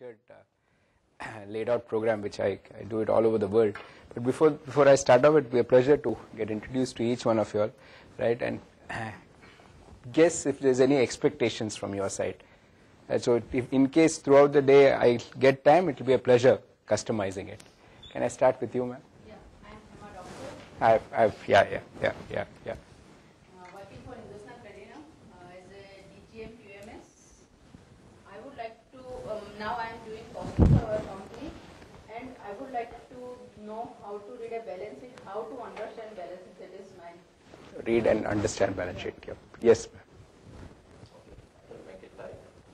structured, laid out program, which I do it all over the world. But before I start off, it will be a pleasure to get introduced to each one of you all, right? And guess if there's any expectations from your side. So if in case throughout the day I get time, it will be a pleasure customizing it. Can I start with you, ma'am? Yeah, I'm Hema Doctor. Yeah. Working for Hindustan Petroleum as a DGM QMS. I would like to, now I am doing costing for our company, and I would like to know how to read a balance sheet, how to understand balance sheet. That is my... Read and understand balance sheet. Yes, ma'am.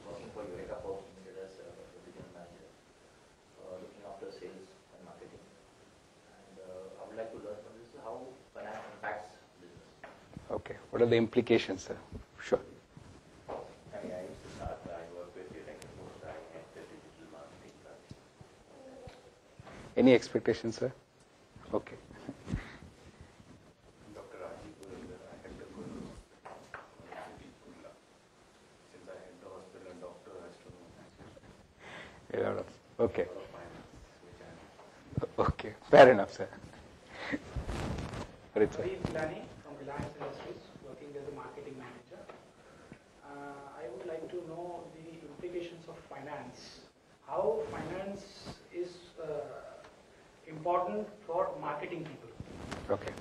Working for Eureka Power Limited as a regional manager, looking after sales and marketing. And I would like to learn from this how finance impacts business. Okay. What are the implications, sir? Sure. I used to start, I work with Eureka Post, I had the digital marketing part. Any expectations, sir? Okay. Dr. Rajiv, I had the good since I had the hospital and doctor has to know. Okay. A lot of finance, which I Okay. Fair enough, sir. Right, sir. Ravi Pilani from Reliance Industries, working as a marketing manager. I would like to know the implications of finance. How finance is important for marketing people. Okay.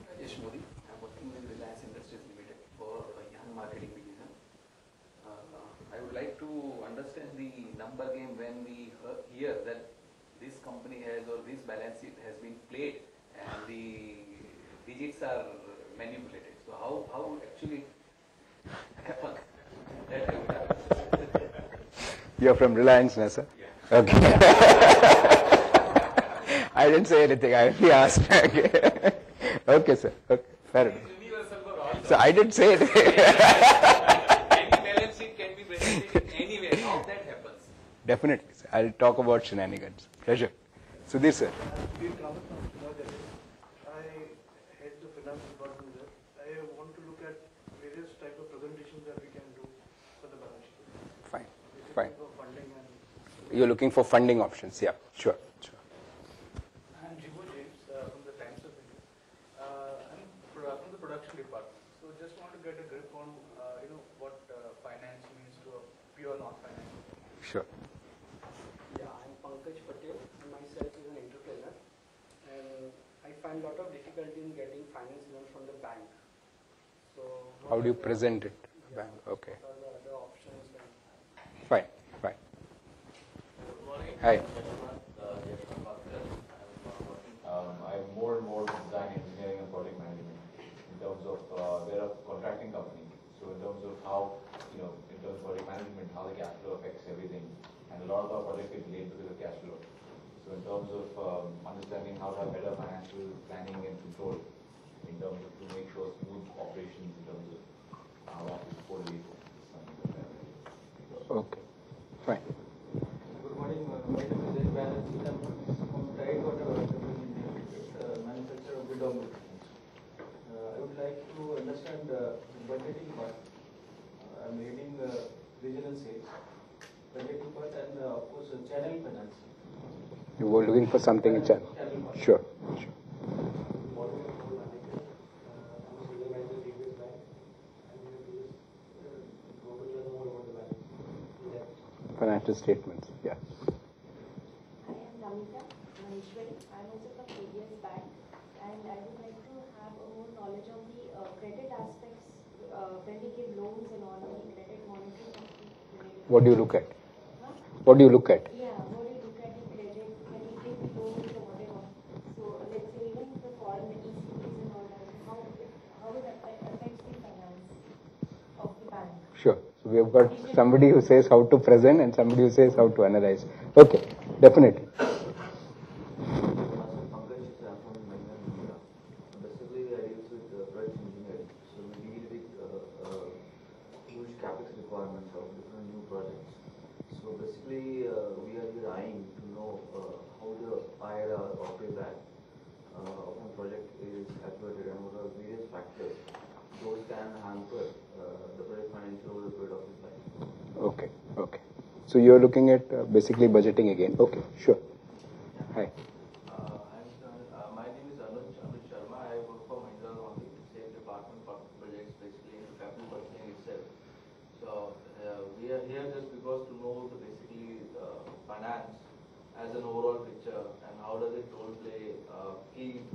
Rajesh Modi. I'm working with Reliance Industries Limited for a young marketing division. I would like to understand the number game when we hear that this company has or this balance sheet has been played and the digits are manipulated. So how actually happen? That I would have. You're from Reliance, no, sir? Yeah. Okay. I didn't say anything. I only asked. Okay, sir. Okay. Fair enough. It's universal for all. So I didn't say anything. Any balance sheet can be presented anywhere. How that happens? Definitely, sir. I'll talk about shenanigans. Pleasure. Sudhir, sir. I head the finance department there. I want to look at various type of presentations that we can do for the balance sheet. Fine. Basically for funding and... You're looking for funding options. Yeah, sure. I'm Jibu James from the Times of India. I'm from the production department. So just want to get a grip on what finance means to a pure non-finance. Sure. Yeah, I'm Pankaj Patel. Myself is an entrepreneur, and I find a lot of difficulty in getting finance loan from the bank. So How do you present it? Bank. Okay. what are the other options? Fine. Hi. I'm more and more design engineering and project management in terms of we're a contracting company. So in terms of how, in terms of project management, how the cash flow affects everything. And a lot of our projects get delayed because of cash flow. So in terms of understanding how to have better financial planning and control, in terms of to make sure smooth operations in terms of how our quarterly is something like that. Okay. Fine. Good morning. My name is Ed Banerjee. I'm from Tidewater manufacturer of Bidong. I would like to understand the budgeting part. I'm reading regional sales, budgeting part, and of course channel finance. You were looking for something in channel. Channel part. Sure. Financial statements. Yeah. I am Namita Maheshwari. I am also from ABS Bank, and I would like to have more knowledge on the credit aspects when we give loans and all the credit monitoring. What do you look at? Huh? What do you look at? Yeah, what do you look at in credit when we give loans or whatever? So let's say even the foreign ECBs and all that, how it affects the finance of the bank. Sure. So we have got somebody who says how to present and somebody who says how to analyze. Okay. Definitely. Pankaj is from India. Basically, I use with project engineering. So we deal with huge capex requirements of different new projects. So basically, we are here eyeing to know how the IRR or payback of a project is calculated and what are various factors. Those can hamper the project financial over the period of its life. Okay. So you're looking at basically budgeting again. Okay, sure. Hi. My name is Anuj Sharma. I work for Mahindra on the same department for projects, basically into capital budgeting itself. So we are here just because to know the basically finance as an overall picture and how does it role play, key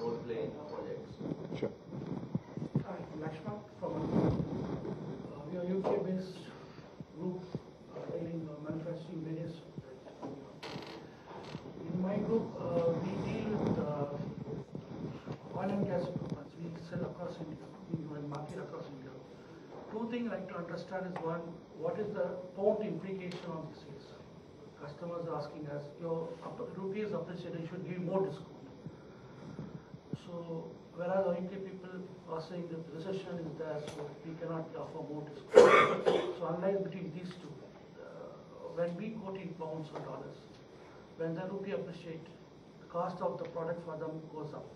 role play in our projects. Sure. Hi, Lakshman from we are UK-based group dealing manufacturing various. In my group, we deal with oil and gas equipment. We sell across India, we market across India. Two things I like to understand is one, what is the pound implication on this is? Customers are asking us, your rupee is appreciated, you should give more discount. So, whereas UK people are saying that recession is there, so we cannot offer more discount. So, unlike between these two, when we quote in pounds or dollars, when the rupee appreciate, the cost of the product for them goes up.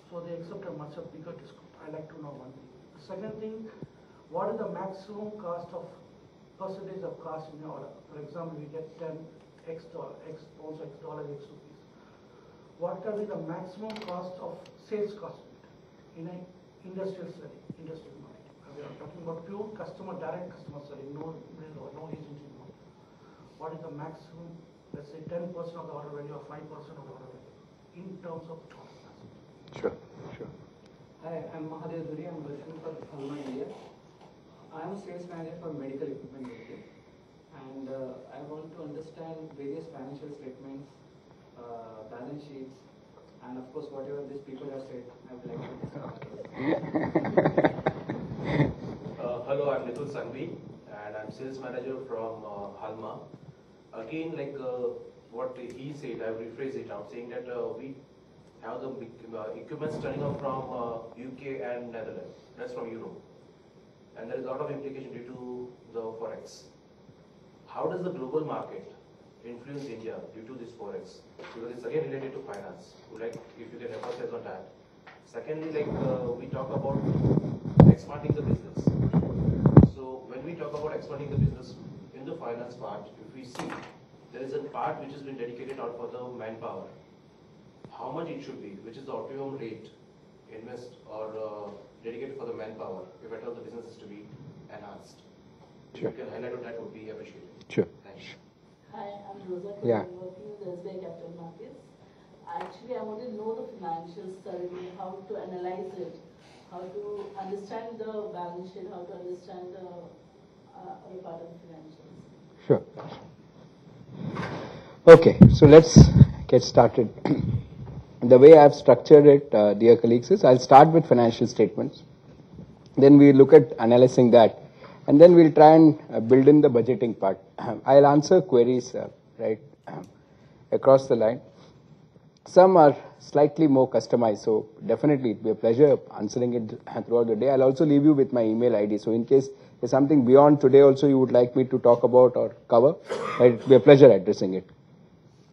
So they accept a much bigger discount. I like to know one thing. The second thing, what is the maximum cost of percentage of cost in your order? For example, we get 10 X dollar, X pounds, X dollars, X rupees. What can be the maximum cost of sales cost in an industrial setting, industrial market? We are talking about pure customer, direct customer selling, no middle or no agent involved. What is the maximum, let's say 10% of the order value or 5% of the order value in terms of cost? Sure, sure. Hi, I'm Mahadev Duri. I'm working for Halma India. I am a sales manager for medical equipment division, and I want to understand various financial statements, balance sheets, and of course whatever these people have said, I would like to discuss. Hello, I'm Nikhil Sanghvi, and I'm sales manager from Halma. Again, like what he said, I've rephrased it. I'm saying that we have the equipments turning up from UK and Netherlands. That's from Europe. And there is a lot of implication due to the Forex. How does the global market influence India due to this Forex? Because it's again related to finance. Like, if you can emphasize on that. Secondly, like we talk about expanding the business. So when we talk about expanding the business in the finance part, if we see there is a part which has been dedicated out for the manpower. How much it should be, which is the optimum rate, invest or dedicated for the manpower, if at all the business is to be enhanced. Sure. If you can highlight on that, would be appreciated. Sure. Thanks. Hi, I'm Rosa. Yeah. I'm working with SBI Capital Markets. Actually, I want to know the financials thoroughly, how to analyze it, how to understand the balance sheet, how to understand the other part of the financials. Sure. Okay, so let's get started. The way I've structured it, dear colleagues, is I'll start with financial statements. Then we look at analyzing that. And then we'll try and build in the budgeting part. I'll answer queries, right, across the line. Some are slightly more customized, so definitely it'll be a pleasure answering it throughout the day. I'll also leave you with my email ID. So in case there's something beyond today also you would like me to talk about or cover, it'll be a pleasure addressing it.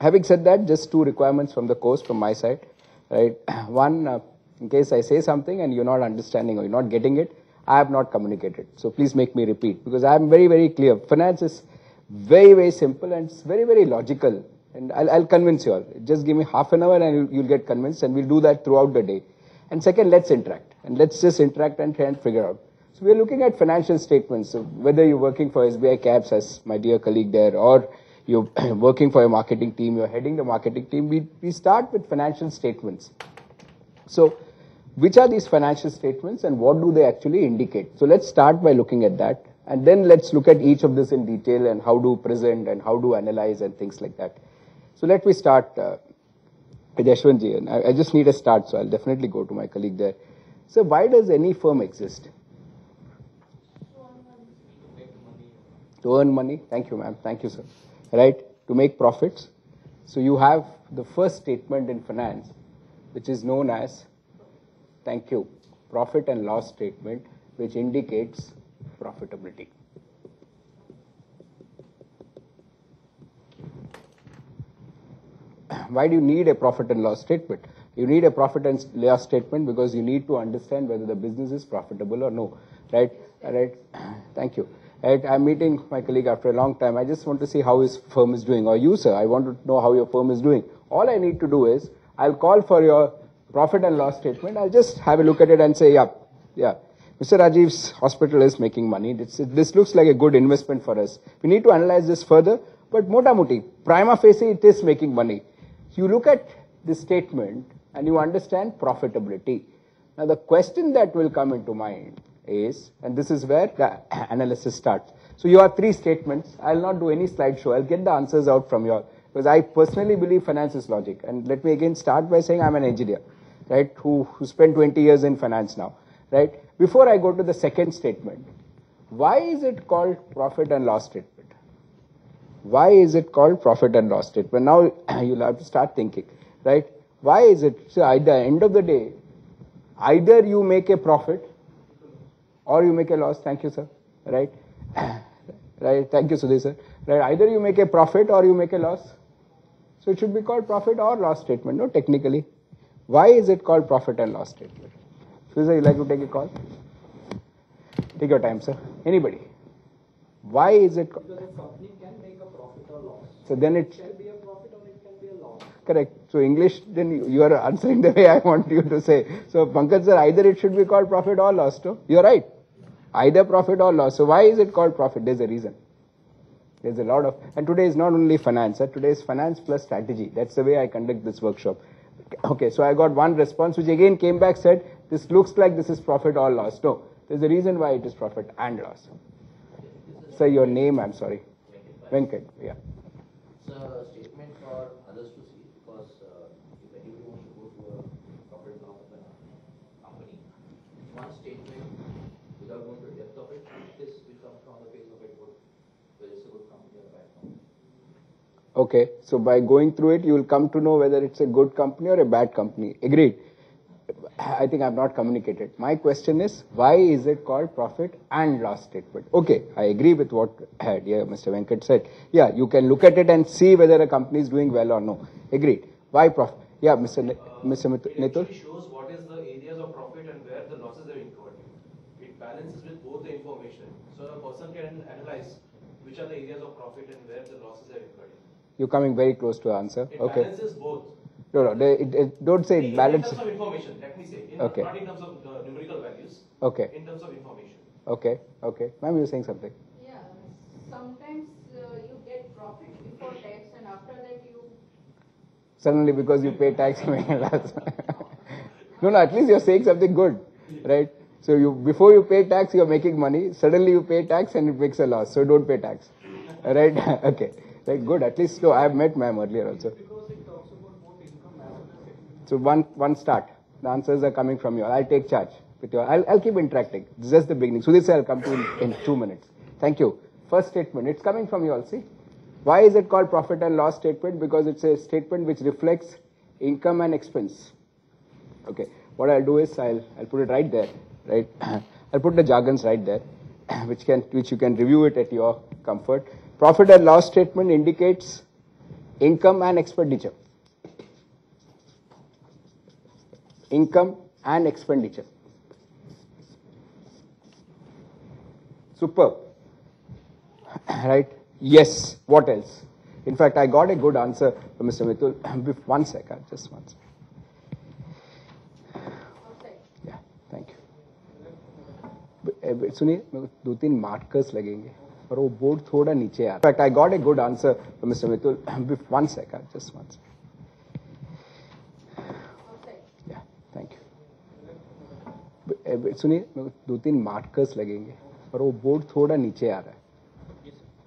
Having said that, just two requirements from the course from my side, right? One, in case I say something and you're not understanding or you're not getting it, I have not communicated. So please make me repeat, because I'm very, very clear. Finance is very, very simple and it's very, very logical. And I'll convince you all. Just give me half an hour and you'll get convinced, and we'll do that throughout the day. And second, let's interact. And let's just interact and try and figure out. So we're looking at financial statements. So whether you're working for SBI Caps as my dear colleague there, or you're working for a marketing team, you're heading the marketing team, we start with financial statements. So which are these financial statements and what do they actually indicate? So let's start by looking at that. And then let's look at each of this in detail and how to present and how to analyze and things like that. So let me start with Yashwantji. And I just need a start, so I'll definitely go to my colleague there. So why does any firm exist? To earn money. Thank you, ma'am. Thank you, sir. Right? To make profits. So you have the first statement in finance, which is known as, thank you, profit and loss statement, which indicates profitability. Why do you need a profit and loss statement? You need a profit and loss statement because you need to understand whether the business is profitable or no, right? Right? Thank you. Right? I'm meeting my colleague after a long time. I just want to see how his firm is doing. Or you, sir, I want to know how your firm is doing. All I need to do is, I'll call for your profit and loss statement. I'll just have a look at it and say, yeah, Mr. Rajiv's hospital is making money. This looks like a good investment for us. We need to analyze this further, but mota moti, prima facie, it is making money. You look at this statement and you understand profitability. Now the question that will come into mind is, and this is where the analysis starts. So you have three statements. I'll not do any slideshow. I'll get the answers out from you all, because I personally believe finance is logic. And let me again start by saying I'm an engineer, right, who spent 20 years in finance now, right? Before I go to the second statement, why is it called profit and loss statement? Why is it called profit and loss statement? Now you'll have to start thinking, right? Why is it? So at the end of the day, either you make a profit or you make a loss. Thank you, sir. Right? Right. Thank you, Sudhir, sir. Right. Either you make a profit or you make a loss. So it should be called profit or loss statement, no, technically. Why is it called profit and loss statement? Sudhir, you like to take a call? Take your time, sir. Anybody? Why is it called? Because a company can make a profit or loss. So then it can be a profit or it can be a loss. Correct. So English, then you are answering the way I want you to say. So Pankaj sir, either it should be called profit or loss, no? You're right. Either profit or loss. So why is it called profit? There's a reason. There's a lot of, and today is not only finance, today is finance plus strategy. That's the way I conduct this workshop. Okay, so I got one response which again came back, said, this looks like this is profit or loss. No, there's a reason why it is profit and loss. Sir, your name, I'm sorry. Venkat, yeah. It's a statement for others to see, because if anybody wants to go to a profit and loss of a company, one statement, without going to the depth of it, this will come from the face of it, whether it's a good company or a bad company. Okay, so by going through it, you will come to know whether it's a good company or a bad company. Agreed. I think I've not communicated. My question is, why is it called profit and loss statement? Okay, I agree with what Mr. Venkat said. Yeah, you can look at it and see whether a company is doing well or no. Agreed. Why profit? Yeah, Mr. Nitul? It shows what is the areas of profit and where the losses are incurred. It balances with both the information. So a person can analyze which are the areas of profit and where the losses are incurred. You're coming very close to answer. It Okay. balances both. No, don't say it balances. In terms of information, let me say. Okay. Not in terms of numerical values. Okay. In terms of information. Okay. Ma'am, you're saying something. Yeah, sometimes you get profit before tax, and after that you... Suddenly because you pay tax, you make a loss. No, at least you're saying something good, right? So before you pay tax, you're making money. Suddenly you pay tax and it makes a loss. So don't pay tax. Right? Okay. Right, good. At least, so I've met ma'am earlier also. So one start. The answers are coming from you. I'll take charge with you. I'll keep interacting. This is just the beginning. So this I'll come to in 2 minutes. Thank you. First statement. It's coming from you all. See, why is it called profit and loss statement? Because it's a statement which reflects income and expense. Okay. What I'll do is I'll put it right there. Right. I'll put the jargons right there, which you can review it at your comfort. Profit and loss statement indicates income and expenditure. Income and expenditure. Superb. Right? Yes. What else? In fact, I got a good answer from Mr. Mitul. One second, just one second. Yeah, thank you. सुनिए, 2-3 markers लगेंगे, पर वो board थोड़ा नीचे आ रहा है. In fact, I got a good answer from Mr. Mitul. One second, just one second. Yeah, thank you. सुनिए, 2-3 markers लगेंगे, पर वो board थोड़ा नीचे आ रहा है.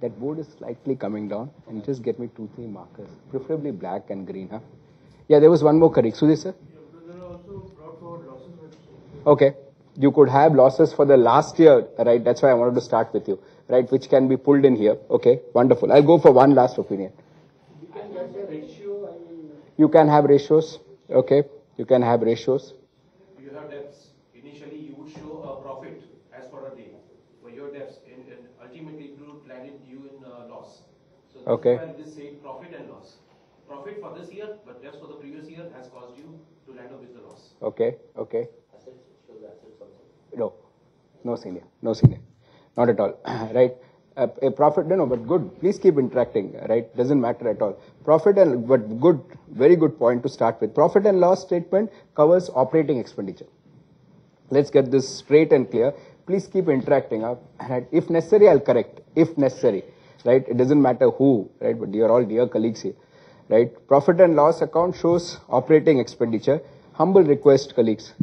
That board is slightly coming down, and just get me 2-3 markers, preferably black and green, huh? Yeah, there was one more correct. Sudhir sir? Okay. You could have losses for the last year, right? That's why I wanted to start with you, right? Which can be pulled in here. Okay, wonderful. I'll go for one last opinion. You can have ratios. Okay, you can have ratios. You have debts. Initially, you would show a profit as for a day for your debts, and ultimately it would land you in loss. So Okay. that's why this say profit and loss. Profit for this year, but debts for the previous year has caused you to land up with the loss. Okay. Assets, show the assets also. No senior. Not at all, right? A profit, no, but good. Please keep interacting, right? Doesn't matter at all. Profit and, but good, very good point to start with. Profit and loss statement covers operating expenditure. Let's get this straight and clear. Please keep interacting. Right? If necessary, I'll correct. If necessary, right? It doesn't matter who, right? But you're all dear colleagues here, right? Profit and loss account shows operating expenditure. Humble request, colleagues.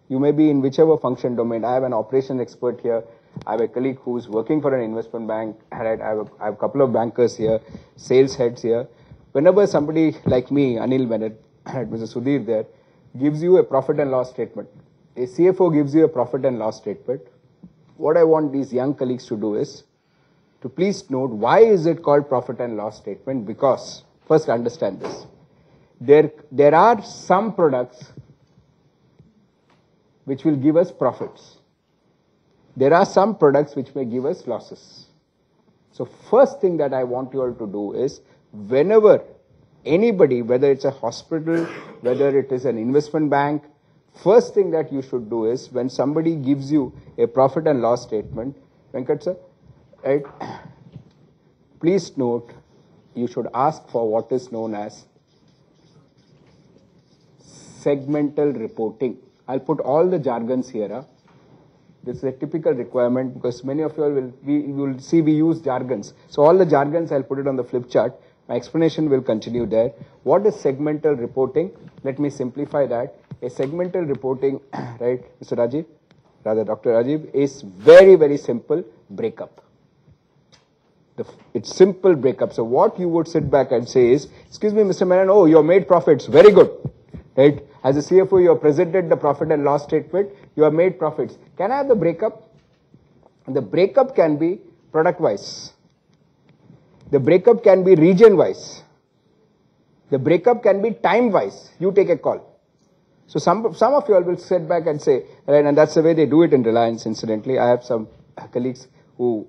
You may be in whichever function domain. I have an operations expert here. I have a colleague who's working for an investment bank. Right? I have a couple of bankers here, sales heads here. Whenever somebody like me, Anil Menon, Mr. Sudhir there, gives you a profit and loss statement, a CFO gives you a profit and loss statement, what I want these young colleagues to do is to please note why is it called profit and loss statement, because first understand this. There are some products which will give us profits. There are some products which may give us losses. So first thing that I want you all to do is whenever anybody, whether it's a hospital, whether it is an investment bank, first thing that you should do is when somebody gives you a profit and loss statement, Venkat sir, right? Please note, you should ask for what is known as segmental reporting. I'll put all the jargons here. This is a typical requirement because many of you all will see we use jargons. So all the jargons, I'll put it on the flip chart. My explanation will continue there. What is segmental reporting? Let me simplify that. A segmental reporting, right, Mr. Rajiv, rather Dr. Rajiv, is very, very simple breakup. It's simple breakup. So what you would sit back and say is, excuse me, Mr. Menon, oh, you made profits, very good, right? As a CFO, you have presented the profit and loss statement, you have made profits. Can I have the breakup? The breakup can be product-wise. The breakup can be region-wise. The breakup can be time-wise. You take a call. So some of you all will sit back and say, right, and that's the way they do it in Reliance, incidentally. I have some colleagues who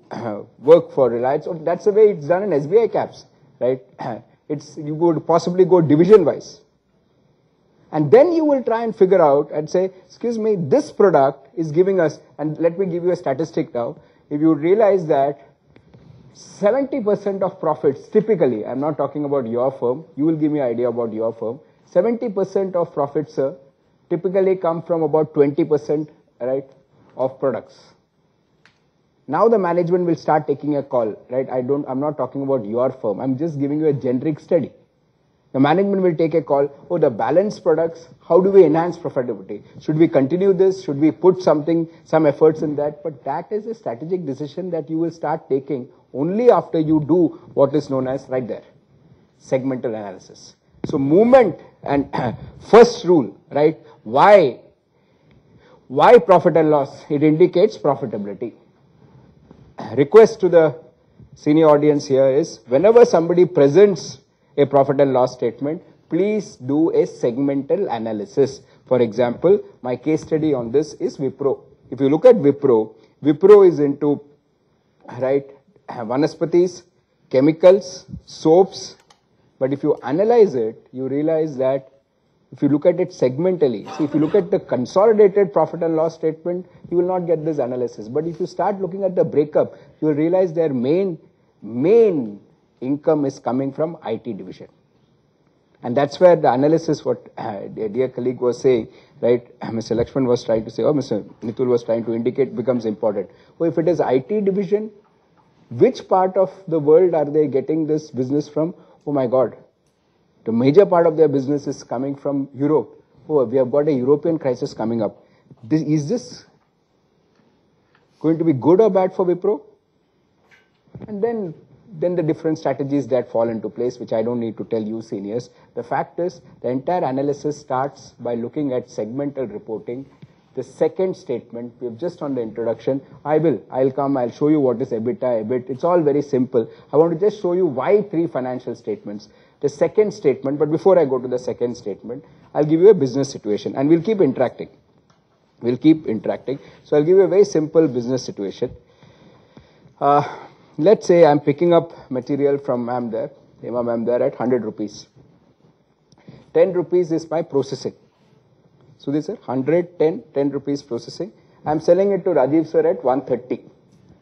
work for Reliance. So that's the way it's done in SBI Caps, right? You would possibly go division-wise. And then you will try and figure out and say, excuse me, this product is giving us, and let me give you a statistic now. If you realize that 70% of profits, typically, I'm not talking about your firm, you will give me an idea about your firm, 70% of profits, sir, typically come from about 20%, right, of products. Now the management will start taking a call, right? I'm not talking about your firm, I'm just giving you a generic study. The management will take a call, oh, the balanced products, how do we enhance profitability? Should we continue this? Should we put some efforts in that? But that is a strategic decision that you will start taking only after you do what is known as, right there, segmental analysis. So movement and first rule, right? Why profit and loss? It indicates profitability. Request to the senior audience here is, whenever somebody presents a profit and loss statement, please do a segmental analysis. For example, my case study on this is Wipro. If you look at Wipro is into, right, vanaspatis, chemicals, soaps, but if you analyze it, you realize that if you look at it segmentally, see, if you look at the consolidated profit and loss statement, you will not get this analysis. But if you start looking at the breakup, you will realize their main income is coming from IT division. And that's where the analysis, what a dear colleague was saying, right, Mr. Lakshman was trying to say, or Mr. Nitul was trying to indicate, becomes important. Oh, if it is IT division, which part of the world are they getting this business from? Oh my God, the major part of their business is coming from Europe. Oh, we have got a European crisis coming up. Is this going to be good or bad for Wipro? And then the different strategies that fall into place, which I don't need to tell you seniors. The fact is, the entire analysis starts by looking at segmental reporting. The second statement, we have just on the introduction, I'll show you what is EBITDA, EBIT. It's all very simple. I want to just show you why 3 financial statements. The second statement, but before I go to the second statement, I'll give you a business situation and we'll keep interacting. So I'll give you a very simple business situation. Let's say I'm picking up material from ma'am there, Hema there at 100 rupees. 10 rupees is my processing. So this is 10 rupees processing. I'm selling it to Rajiv sir at 130.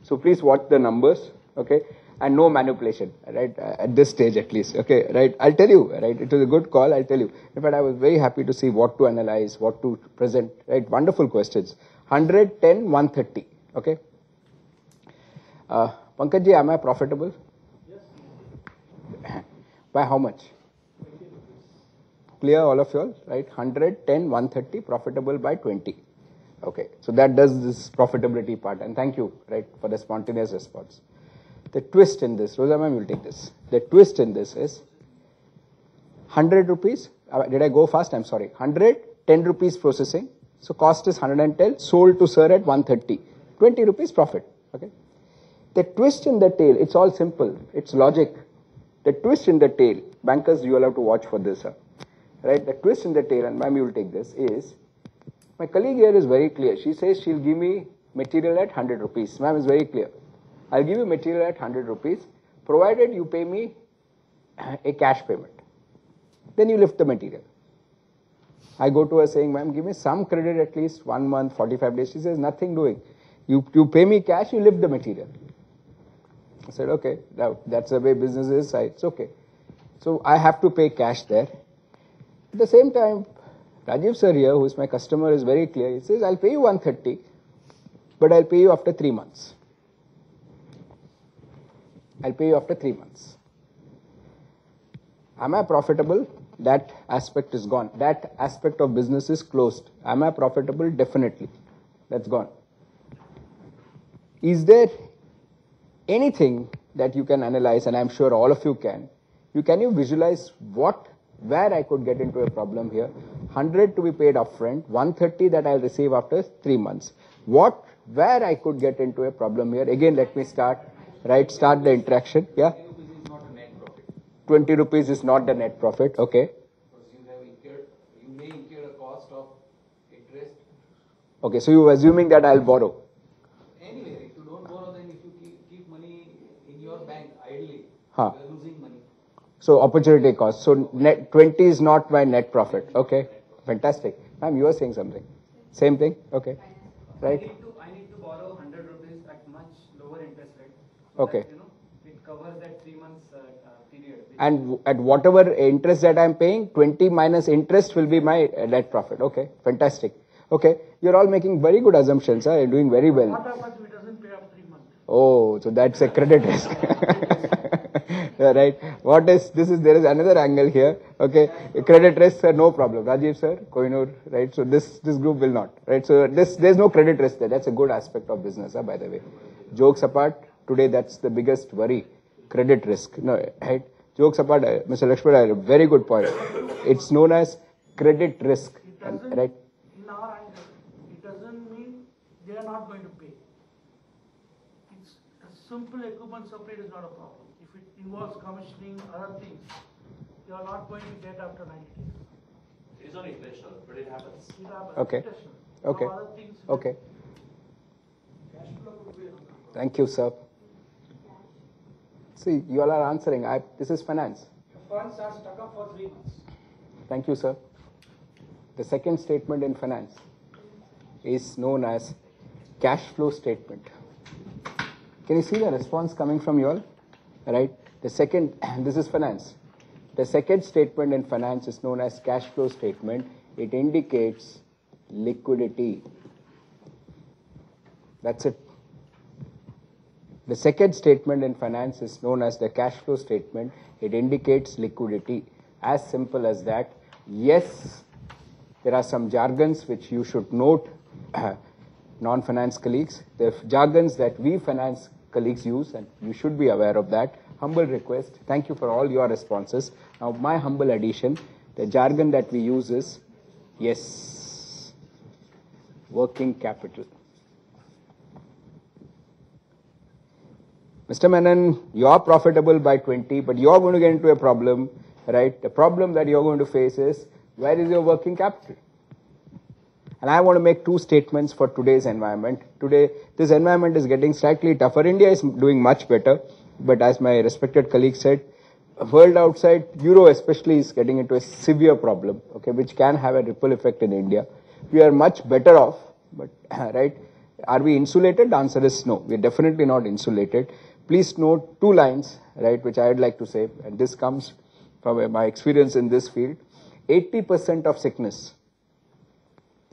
So please watch the numbers, okay? And no manipulation, right? At this stage at least, okay? Right? I'll tell you, right? It was a good call, I'll tell you. In fact, I was very happy to see what to analyze, what to present, right? Wonderful questions. 100, 10, 130, okay? Pankaj ji, am I profitable? Yes. By how much? Clear, all of you all, right? 100, 10, 130, profitable by 20. Okay, so that does this profitability part, and thank you, right, for the spontaneous response. The twist in this, Rosa ma'am will take this. The twist in this is 100 rupees. Did I go fast? I'm sorry. 100, 10 rupees processing. So cost is 110, sold to sir at 130. 20 rupees profit. Okay. The twist in the tail, it's all simple. It's logic. The twist in the tail, bankers, you will have to watch for this, sir. Right? The twist in the tail, and ma'am, you will take this, is my colleague here is very clear. She says she'll give me material at 100 rupees. Ma'am is very clear. I'll give you material at 100 rupees, provided you pay me a cash payment. Then you lift the material. I go to her saying, ma'am, give me some credit at least 1 month, 45 days. She says, nothing doing. You pay me cash, you lift the material. I said, okay, that's the way business is. It's okay. So I have to pay cash there. At the same time, Rajiv sir here, who is my customer, is very clear. He says, I'll pay you 130, but I'll pay you after 3 months. I'll pay you after 3 months. Am I profitable? That aspect is gone. That aspect of business is closed. Am I profitable? Definitely. That's gone. Is there anything that you can analyze, and I'm sure all of you can you visualize where I could get into a problem here? 100 to be paid upfront, 130 that I'll receive after 3 months. Where I could get into a problem here? Again, let me start the interaction. Yeah? 20 rupees is not the net profit. Okay. Because you may incur a cost of interest. Okay, so you're assuming that I'll borrow. Anyway, if you don't borrow, then if you keep money in your bank idly, Huh. you're losing money. So opportunity cost. So net 20 is not my net profit. Okay, fantastic. Ma'am, you are saying something. Same thing. Okay, right. I need to borrow 100 rupees at much lower interest rate. Okay. That, it covers that 3 months period. And at whatever interest that I'm paying, 20 minus interest will be my net profit. Okay, fantastic. Okay, you're all making very good assumptions. You're doing very well. What happens if it doesn't pay up 3 months? Oh, so that's a credit risk. Right. There is another angle here. Okay. Credit risk, sir, no problem. Rajiv sir, Kohinoor, right. So this group will not, right. So there's no credit risk there. That's a good aspect of business, by the way. Jokes apart, today that's the biggest worry. Credit risk. No, right. Jokes apart, Mr. Lakshman, a very good point. It's known as credit risk, right. In our angle, it doesn't mean they are not going to pay. It's a simple equipment supply is not a problem. If it involves commissioning, other things, you are not going to get after 90 days. It's not intentional, but it happens. It happens. Okay. Intentional. Okay. Now other things, Okay. cash flow would be another. Thank you, sir. See, you all are answering. This is finance. The funds are stuck up for 3 months. Thank you, sir. The second statement in finance is known as cash flow statement. Can you see the response coming from you all? Right? The second, this is finance. The second statement in finance is known as cash flow statement. It indicates liquidity. That's it. The second statement in finance is known as the cash flow statement. It indicates liquidity. As simple as that. Yes, there are some jargons which you should note, non-finance colleagues. The jargons that we finance colleagues use, and you should be aware of that. Humble request. Thank you for all your responses. Now, my humble addition, the jargon that we use is, yes, working capital. Mr. Menon, you are profitable by 20, but you are going to get into a problem, right? The problem that you're going to face is, where is your working capital? And I want to make two statements for today's environment. Today, this environment is getting slightly tougher. India is doing much better, but as my respected colleague said, world outside, Euro especially, is getting into a severe problem, okay, which can have a ripple effect in India. We are much better off, but right, Are we insulated? The answer is no. We are definitely not insulated. Please note 2 lines, right, which I would like to say, and this comes from my experience in this field. 80% of sickness,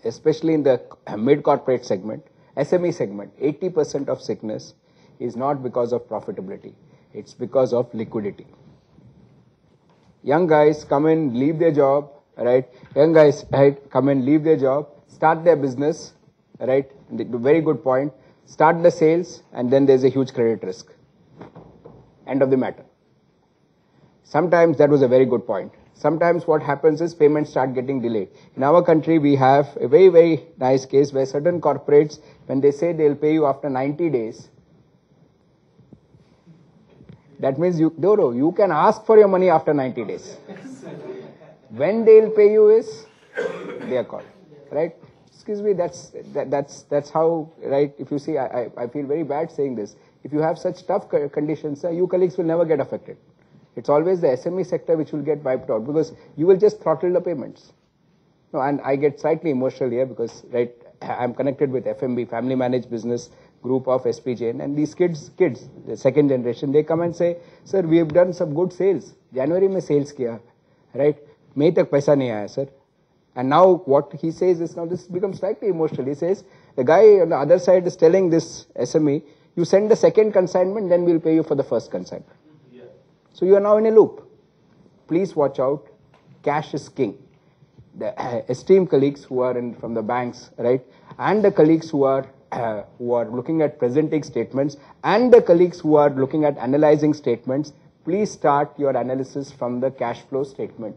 especially in the mid-corporate segment, SME segment, 80% of sickness is not because of profitability. It's because of liquidity. Young guys come in, leave their job, right? Young guys, right, come in, leave their job, start their business, right? Very good point. Start the sales, and then there's a huge credit risk. End of the matter. Sometimes that was a very good point. Sometimes what happens is payments start getting delayed. In our country, we have a very, very nice case where certain corporates, when they say they'll pay you after 90 days, that means you can ask for your money after 90 days. When they'll pay you is, they are called, right? Excuse me, that's how, right? If you see, I feel very bad saying this. If you have such tough conditions, you colleagues will never get affected. It's always the SME sector which will get wiped out because you will just throttle the payments. No, and I get slightly emotional here because, right, I'm connected with FMB, Family Managed Business Group of SPJN, and these kids, the second generation, they come and say, sir, we have done some good sales. January mein sales kiya, right? May tak paisa nahi aaya, sir. And now what he says is, now this becomes slightly emotional. He says, the guy on the other side is telling this SME, you send the second consignment, then we'll pay you for the first consignment. So you are now in a loop. Please watch out. Cash is king. The esteemed colleagues who are from the banks, right, and the colleagues who are looking at presenting statements, and the colleagues who are looking at analyzing statements, please start your analysis from the cash flow statement.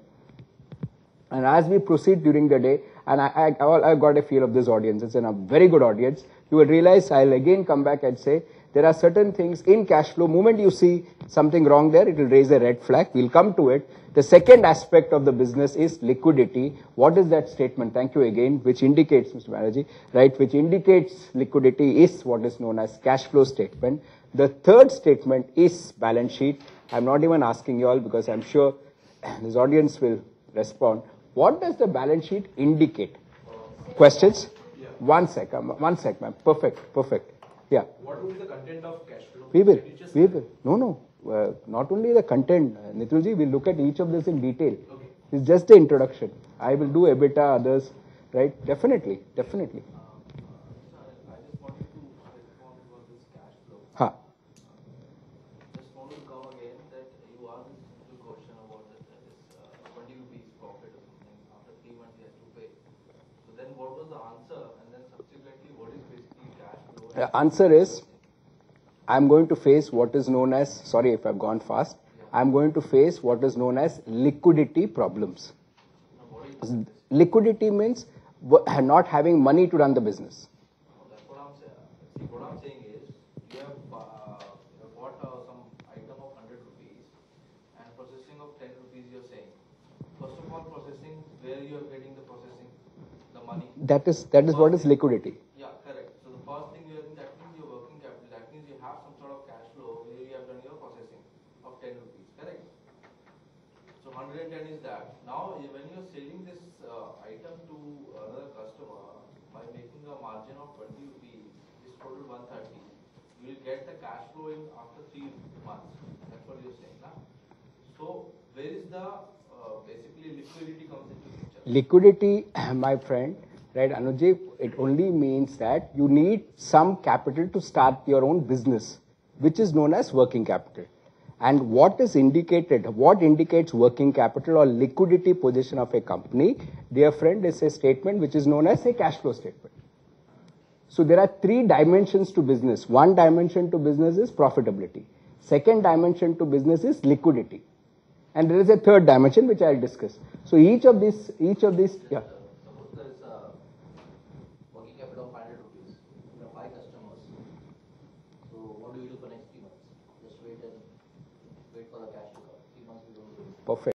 And as we proceed during the day, and I got a feel of this audience, it's a very good audience, you will realize I'll again come back and say, there are certain things in cash flow. Moment you see something wrong there, it will raise a red flag. We'll come to it. The second aspect of the business is liquidity. What is that statement? Thank you again, which indicates, Mr. Banerjee, right, which indicates liquidity is what is known as cash flow statement. The third statement is balance sheet. I'm not even asking you all because I'm sure this audience will respond. What does the balance sheet indicate? Questions? Yeah. One sec, ma'am. Perfect. Yeah. What would be the content of cash flow? We will. No. Not only the content, Nitulji, we'll look at each of this in detail. Okay. It's just the introduction. I will do EBITDA, others, right? Definitely. I just wanted to respond about this cash flow. Ha. Just want to come again that you asked this simple question about this 20 rupees profit or something. After 3 months he has to pay. So then what was the answer? And then subsequently what is basically cash flow? The answer is, I'm going to face what is known as, sorry if I've gone fast, I'm going to face what is known as liquidity problems. Liquidity means not having money to run the business. That's what I'm saying. See, what I'm saying is, you have bought some item of 100 rupees and processing of 10 rupees you're saying. First of all, processing, where you are getting the processing, the money. That is what is liquidity. Yeah, correct. So the first thing you are doing, that means your working capital, that means you have some sort of cash flow where you have done your processing of 10 rupees, correct? So 110 is that. Now, when you are selling this item to another customer by making a margin of 20 rupees, is total 130. You will get the cash flow in after 3 months. That's what you're saying, now. So where is the basically liquidity comes into picture? Liquidity, my friend, right, Anujji, it only means that you need some capital to start your own business, which is known as working capital. And what is indicated, what indicates working capital or liquidity position of a company, dear friend, is a statement which is known as a cash flow statement. So there are 3 dimensions to business. One dimension to business is profitability. Second dimension to business is liquidity. And there is a third dimension which I'll discuss. So each of these, yeah. Suppose there is a working capital of 500 rupees. There are 5 customers. So what do you do for next 3 months? Just wait for the cash to come. 3 months we don't do it. Perfect.